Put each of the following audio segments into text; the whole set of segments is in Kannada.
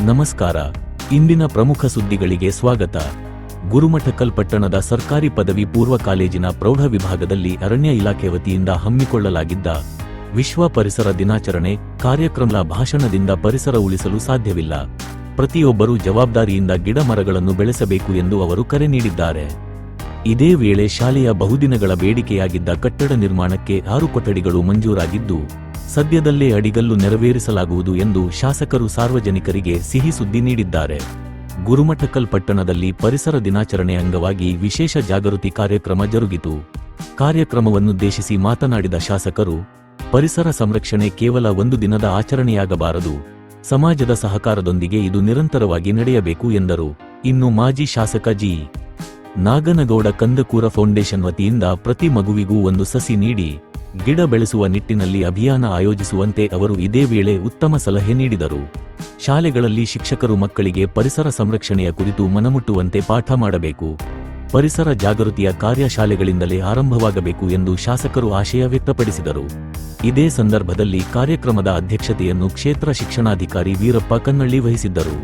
ನಮಸ್ಕಾರ. ಇಂದಿನ ಪ್ರಮುಖ ಸುದ್ದಿಗಳಿಗೆ ಸ್ವಾಗತ. ಗುರುಮಠಕಲ್ ಪಟ್ಟಣದ ಸರ್ಕಾರಿ ಪದವಿ ಪೂರ್ವ ಕಾಲೇಜಿನ ಪ್ರೌಢ ವಿಭಾಗದಲ್ಲಿ ಅರಣ್ಯ ಇಲಾಖೆ ವತಿಯಿಂದ ಹಮ್ಮಿಕೊಳ್ಳಲಾಗಿದ್ದ ವಿಶ್ವ ಪರಿಸರ ದಿನಾಚರಣೆ ಕಾರ್ಯಕ್ರಮದ ಭಾಷಣದಿಂದ ಪರಿಸರ ಉಳಿಸಲು ಸಾಧ್ಯವಿಲ್ಲ. ಪ್ರತಿಯೊಬ್ಬರೂ ಜವಾಬ್ದಾರಿಯಿಂದ ಗಿಡ ಮರಗಳನ್ನು ಬೆಳೆಸಬೇಕು ಎಂದು ಅವರು ಕರೆ ನೀಡಿದ್ದಾರೆ. ಇದೇ ವೇಳೆ ಶಾಲೆಯ ಬಹುದಿನಗಳ ಬೇಡಿಕೆಯಾಗಿದ್ದ ಕಟ್ಟಡ ನಿರ್ಮಾಣಕ್ಕೆ 6 ಕೊಠಡಿಗಳು ಮಂಜೂರಾಗಿದ್ದು, ಸದ್ಯದಲ್ಲೇ ಅಡಿಗಲ್ಲು ನೆರವೇರಿಸಲಾಗುವುದು ಎಂದು ಶಾಸಕರು ಸಾರ್ವಜನಿಕರಿಗೆ ಸಿಹಿ ಸುದ್ದಿ ನೀಡಿದ್ದಾರೆ. ಗುರುಮಠಕಲ್ ಪಟ್ಟಣದಲ್ಲಿ ಪರಿಸರ ದಿನಾಚರಣೆ ಅಂಗವಾಗಿ ವಿಶೇಷ ಜಾಗೃತಿ ಕಾರ್ಯಕ್ರಮ ಜರುಗಿತು. ಕಾರ್ಯಕ್ರಮವನ್ನುದ್ದೇಶಿಸಿ ಮಾತನಾಡಿದ ಶಾಸಕರು, ಪರಿಸರ ಸಂರಕ್ಷಣೆ ಕೇವಲ ಒಂದು ದಿನದ ಆಚರಣೆಯಾಗಬಾರದು, ಸಮಾಜದ ಸಹಕಾರದೊಂದಿಗೆ ಇದು ನಿರಂತರವಾಗಿ ನಡೆಯಬೇಕು ಎಂದರು. ಇನ್ನು ಮಾಜಿ ಶಾಸಕ ಜಿ. ನಾಗನಗೌಡ ಕಂದಕೂರ ಫೌಂಡೇಶನ್ ವತಿಯಿಂದ ಪ್ರತಿ ಮಗುವಿಗೂ ಒಂದು ಸಸಿ ನೀಡಿ ಗಿಡ ಬೆಳೆಸುವ ನಿಟ್ಟಿನಲ್ಲಿ ಅಭಿಯಾನ ಆಯೋಜಿಸುವಂತೆ ಅವರು ಇದೇ ವೇಳೆ ಉತ್ತಮ ಸಲಹೆ ನೀಡಿದರು. ಶಾಲೆಗಳಲ್ಲಿ ಶಿಕ್ಷಕರು ಮಕ್ಕಳಿಗೆ ಪರಿಸರ ಸಂರಕ್ಷಣೆಯ ಕುರಿತು ಮನಮುಟ್ಟುವಂತೆ ಪಾಠ ಮಾಡಬೇಕು. ಪರಿಸರ ಜಾಗೃತಿಯ ಕಾರ್ಯ ಶಾಲೆಗಳಿಂದಲೇ ಆರಂಭವಾಗಬೇಕು ಎಂದು ಶಾಸಕರು ಆಶಯ ವ್ಯಕ್ತಪಡಿಸಿದರು. ಇದೇ ಸಂದರ್ಭದಲ್ಲಿ ಕಾರ್ಯಕ್ರಮದ ಅಧ್ಯಕ್ಷತೆಯನ್ನು ಕ್ಷೇತ್ರ ಶಿಕ್ಷಣಾಧಿಕಾರಿ ವೀರಪ್ಪ ಕನ್ನಳ್ಳಿ ವಹಿಸಿದ್ದರು.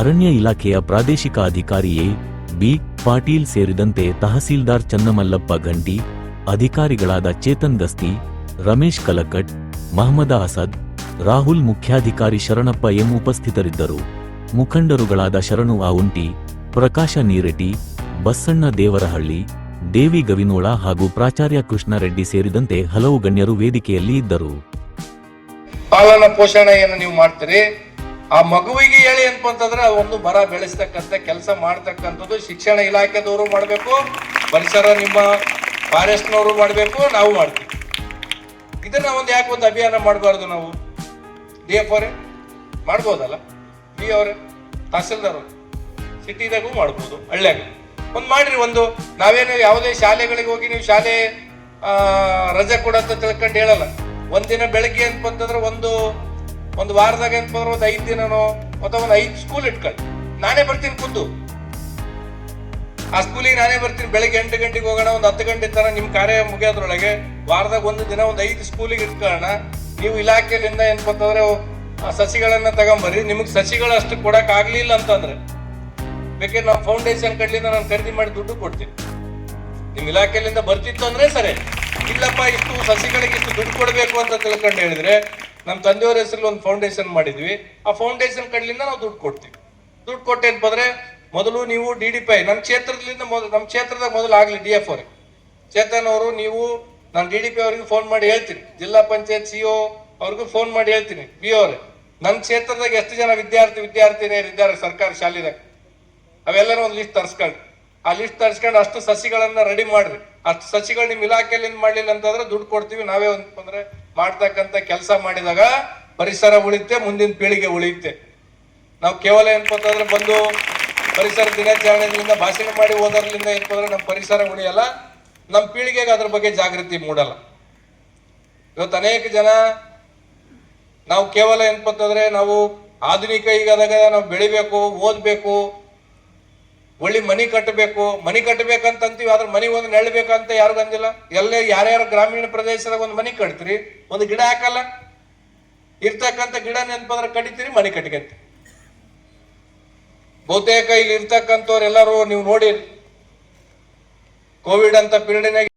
ಅರಣ್ಯ ಇಲಾಖೆಯ ಪ್ರಾದೇಶಿಕ ಅಧಿಕಾರಿ ಎ. ಬಿ. ಪಾಟೀಲ್ ಸೇರಿದಂತೆ ತಹಸೀಲ್ದಾರ್ ಚನ್ನಮಲ್ಲಪ್ಪ ಘಂಟಿ, ಅಧಿಕಾರಿಗಳಾದ ಚೇತನ್ ಗಸ್ತಿ, ರಮೇಶ್ ಕಲಕಟ್, ಮಹಮ್ಮದ ಅಸದ್, ರಾಹುಲ್, ಮುಖ್ಯಾಧಿಕಾರಿ ಶರಣಪ್ಪ ಎಂ ಉಪಸ್ಥಿತರಿದ್ದರು. ಮುಖಂಡರುಗಳಾದ ಶರಣು ಆವುಂಟಿ, ಪ್ರಕಾಶ ನೀರೆಟಿ, ಬಸಣ್ಣ ದೇವರಹಳ್ಳಿ, ದೇವಿ ಗವಿನೋಳ ಹಾಗೂ ಪ್ರಾಚಾರ್ಯ ಕೃಷ್ಣ ರೆಡ್ಡಿ ಸೇರಿದಂತೆ ಹಲವು ಗಣ್ಯರು ವೇದಿಕೆಯಲ್ಲಿ ಇದ್ದರು. ಪಾಲನಾ ಪೋಷಣೆಯನ್ನು ನೀವು ಮಾಡ್ತೀರಿ, ಆ ಮಗುವಿಗೆ ಹೇಳಿ ಅಂತಂದ್ರೆ ಒಂದು ಮರ ಬೆಳೆಸ್ತಕ್ಕಂಥ ಕೆಲಸ ಮಾಡ್ತಕ್ಕಂಥದ್ದು ಶಿಕ್ಷಣ ಇಲಾಖೆದವರು ಮಾಡಬೇಕು, ಪರಿಸರ ನಿಮ್ಮ ಫಾರೆಸ್ಟ್ನವರು ಮಾಡಬೇಕು, ನಾವು ಮಾಡ್ತೀವಿ. ಇದನ್ನ ಯಾಕೆ ಒಂದು ಅಭಿಯಾನ ಮಾಡಬಾರ್ದು? ನಾವು DF ಅವರೇ ಮಾಡ್ಬೋದಲ್ಲ, ಬಿ ಅವರೇ ತಹಸೀಲ್ದಾರ್ ಸಿಟಿದಾಗೂ ಮಾಡ್ಬೋದು, ಹಳ್ಳಿಯಾಗ ಒಂದು ಮಾಡ್ರಿ. ನಾವೇನು ಯಾವುದೇ ಶಾಲೆಗಳಿಗೆ ಹೋಗಿ ನೀವು ಶಾಲೆ ರಜೆ ಕೊಡಂತ ತಿಳ್ಕೊಂಡು ಹೇಳಲ್ಲ. ಒಂದಿನ ಬೆಳಗ್ಗೆ ಅಂತಂದ್ರೆ ಒಂದು ವಾರದಾಗ ಅಂತಂದ್ರೆ ಒಂದು 5 ದಿನನೋ ಅಥವಾ ಒಂದು 5 ಸ್ಕೂಲ್ ಇಟ್ಕೊಳ್ಳಿ. ನಾನೇ ಬರ್ತೀನಿ ಖುದ್ದು ಆ ಸ್ಕೂಲಿಗೆ, ನಾನೇ ಬರ್ತೀನಿ. ಬೆಳಗ್ಗೆ 8 ಗಂಟೆಗೆ ಹೋಗೋಣ, ಒಂದು 10 ಗಂಟೆ ತನಕ ನಿಮ್ಮ ಕಾರ್ಯ ಮುಗಿಯೋದ್ರೊಳಗೆ ವಾರದಾಗ ಒಂದು ದಿನ ಒಂದು 5 ಸ್ಕೂಲಿಗೆ ಇಟ್ಕೊಳ್ಳೋಣ. ನೀವು ಇಲಾಖೆಯಿಂದ ಏನಪ್ಪಂತಂದ್ರೆ ಸಸಿಗಳನ್ನ ತಗೊಂಬರ್ರಿ. ನಿಮಗೆ ಸಸಿಗಳು ಅಷ್ಟು ಕೊಡಕ್ ಆಗ್ಲಿಲ್ಲ ಅಂತಂದ್ರೆ ಬೇಕಾದ್ರೆ ನಾವು ಫೌಂಡೇಶನ್ ಕಡ್ಲಿಂದ ನಾನು ಖರೀದಿ ಮಾಡಿ ದುಡ್ಡು ಕೊಡ್ತೀನಿ. ನಿಮ್ ಇಲಾಖೆಯಿಂದ ಬರ್ತಿತ್ತು ಅಂದ್ರೆ ಸರಿ, ಇಲ್ಲಪ್ಪ ಇಷ್ಟು ಸಸಿಗಳಿಗೆ ಇಷ್ಟು ದುಡ್ಡು ಕೊಡಬೇಕು ಅಂತ ತಿಳ್ಕೊಂಡು ಹೇಳಿದ್ರೆ, ನಮ್ಮ ತಂದೆಯವರ ಹೆಸರಲ್ಲಿ ಒಂದು ಫೌಂಡೇಶನ್ ಮಾಡಿದ್ವಿ, ಆ ಫೌಂಡೇಶನ್ ಕಡ್ಲಿಂದ ನಾವು ದುಡ್ಡು ಕೊಡ್ತೀವಿ. ದುಡ್ಡು ಕೊಟ್ಟೇನಂದ್ರೆ ಮೊದಲು ನೀವು DDPI ನಮ್ಮ ಕ್ಷೇತ್ರದಿಂದ ನಮ್ಮ ಕ್ಷೇತ್ರದಾಗ ಮೊದಲು ಆಗ್ಲಿ DF ಅವ್ರಿಗೆ, ಚೇತನ್ ಅವರು ನೀವು ನಾನು DDP ಅವ್ರಿಗೆ ಫೋನ್ ಮಾಡಿ ಹೇಳ್ತೀನಿ, ಜಿಲ್ಲಾ ಪಂಚಾಯತ್ CO ಅವ್ರಿಗೂ ಫೋನ್ ಮಾಡಿ ಹೇಳ್ತೀನಿ, ಬಿ ಅವ್ರೆ ನಮ್ಮ ಕ್ಷೇತ್ರದಾಗ ಎಷ್ಟು ಜನ ವಿದ್ಯಾರ್ಥಿನಿಯರಿದ್ದಾರೆ ಸರ್ಕಾರಿ ಶಾಲೆದಾಗ, ಅವೆಲ್ಲರೂ ಒಂದು ಲಿಸ್ಟ್ ತರಿಸ್ಕೊಳ್ಳಿ. ಆ ಲಿಸ್ಟ್ ತರಿಸ್ಕೊಂಡು ಅಷ್ಟು ಸಸಿಗಳನ್ನ ರೆಡಿ ಮಾಡ್ರಿ. ಅಷ್ಟು ಸಸಿಗಳು ನಿಮ್ಮ ಇಲಾಖೆಯಲ್ಲಿ ಮಾಡ್ಲಿಲ್ಲ ಅಂತಂದ್ರೆ ದುಡ್ಡು ಕೊಡ್ತೀವಿ. ನಾವೇ ಅಂತಂದ್ರೆ ಮಾಡ್ತಕ್ಕಂಥ ಕೆಲಸ ಮಾಡಿದಾಗ ಪರಿಸರ ಉಳಿಯುತ್ತೆ, ಮುಂದಿನ ಪೀಳಿಗೆ ಉಳಿಯುತ್ತೆ. ನಾವು ಕೇವಲ ಏನಪ್ಪಂತಂದ್ರೆ ಬಂದು ಪರಿಸರ ದಿನಾಚರಣೆಯಿಂದ ಭಾಷಣ ಮಾಡಿ ಹೋದರ್ಲಿಂದ ಏನಂತಂದ್ರೆ ನಮ್ಮ ಪರಿಸರ ಉಳಿಯಲ್ಲ, ನಮ್ಮ ಪೀಳಿಗೆಗೆ ಅದ್ರ ಬಗ್ಗೆ ಜಾಗೃತಿ ಮೂಡಲ್ಲ. ಇವತ್ತು ಅನೇಕ ಜನ ನಾವು ಕೇವಲ ಏನಪ್ಪಂತಂದ್ರೆ ನಾವು ಆಧುನಿಕ ಈಗಾದಾಗ ನಾವು ಬೆಳಿಬೇಕು, ಓದ್ಬೇಕು, ಒಳ್ಳೆ ಮನಿ ಕಟ್ಟಬೇಕಂತೀವಿ. ಆದ್ರೆ ಮನಿ ಒಂದು ನೆಳ್ಬೇಕಂತ ಯಾರಿಗೂ ಅಂದಿಲ್ಲ. ಎಲ್ಲೇ ಯಾರ್ಯಾರು ಗ್ರಾಮೀಣ ಪ್ರದೇಶದಾಗ ಒಂದು ಮನಿ ಕಟ್ತೀರಿ, ಒಂದು ಗಿಡ ಹಾಕಲ್ಲ. ಇರ್ತಕ್ಕಂಥ ಗಿಡ ನೆನಪಂದ್ರೆ ಕಡಿತೀರಿ, ಮನಿ ಕಟ್ಕಂತೀರಿ. ಬಹುತೇಕ ಇಲ್ಲಿ ಇರ್ತಕ್ಕಂಥವ್ರೆಲ್ಲರೂ ನೀವು ನೋಡಿ, ಕೋವಿಡ್ ಅಂತ ಪೀರಿಯಡ್ನಾಗ